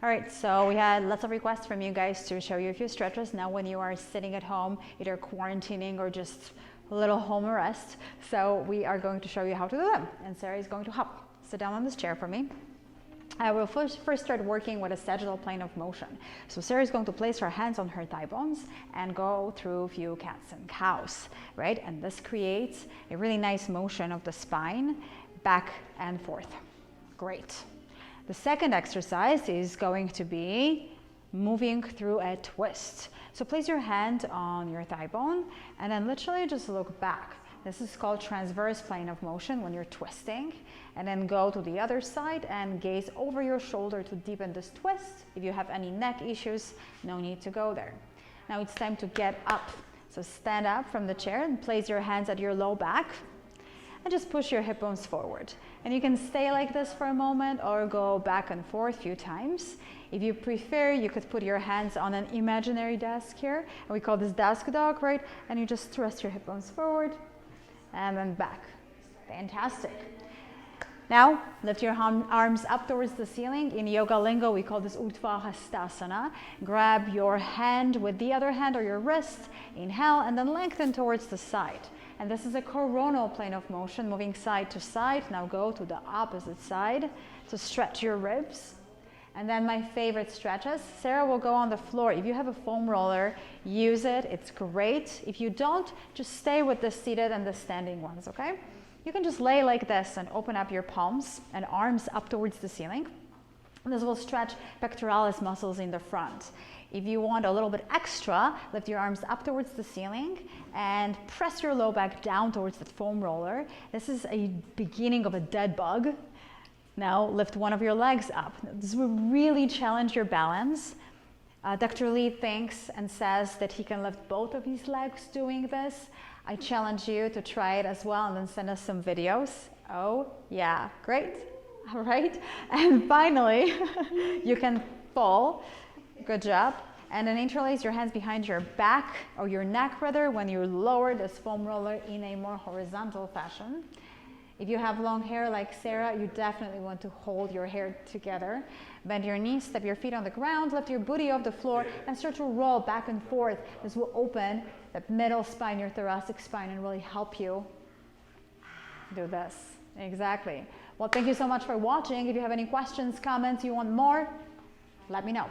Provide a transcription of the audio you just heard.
All right, so we had lots of requests from you guys to show you a few stretches. Now when you are sitting at home, either quarantining or just a little home arrest, so we are going to show you how to do them. And Sarah is going to hop. Sit down on this chair for me. I will first start working with a sagittal plane of motion. So Sarah is going to place her hands on her thigh bones and go through a few cats and cows, right? And this creates a really nice motion of the spine back and forth. Great. The second exercise is going to be moving through a twist. So place your hand on your thigh bone and then literally just look back. This is called transverse plane of motion when you're twisting, and then go to the other side and gaze over your shoulder to deepen this twist. If you have any neck issues, no need to go there. Now it's time to get up. So stand up from the chair and place your hands at your low back and just push your hip bones forward. And you can stay like this for a moment or go back and forth a few times. If you prefer, you could put your hands on an imaginary desk here, and we call this desk dog, right? And you just thrust your hip bones forward and then back. Fantastic. Now, lift your arms up towards the ceiling. In yoga lingo, we call this Urdhva Hastasana. Grab your hand with the other hand or your wrist. Inhale, and then lengthen towards the side. And this is a coronal plane of motion, moving side to side. Now go to the opposite side to stretch your ribs. And then my favorite stretches. Sarah will go on the floor. If you have a foam roller, use it. It's great. If you don't, just stay with the seated and the standing ones, okay? You can just lay like this and open up your palms and arms up towards the ceiling. And this will stretch pectoralis muscles in the front. If you want a little bit extra, lift your arms up towards the ceiling and press your low back down towards the foam roller. This is a beginning of a dead bug. Now lift one of your legs up. This will really challenge your balance. Dr. Lee thinks and says that he can lift both of his legs doing this. I challenge you to try it as well and then send us some videos. Oh yeah, great. All right. And finally, you can fall. Good job. And then interlace your hands behind your back or your neck rather when you lower this foam roller in a more horizontal fashion. If you have long hair like Sarah, you definitely want to hold your hair together. Bend your knees, step your feet on the ground, lift your booty off the floor, and start to roll back and forth. This will open the middle spine, your thoracic spine, and really help you do this. Exactly. Well, thank you so much for watching. If you have any questions, comments, you want more, let me know.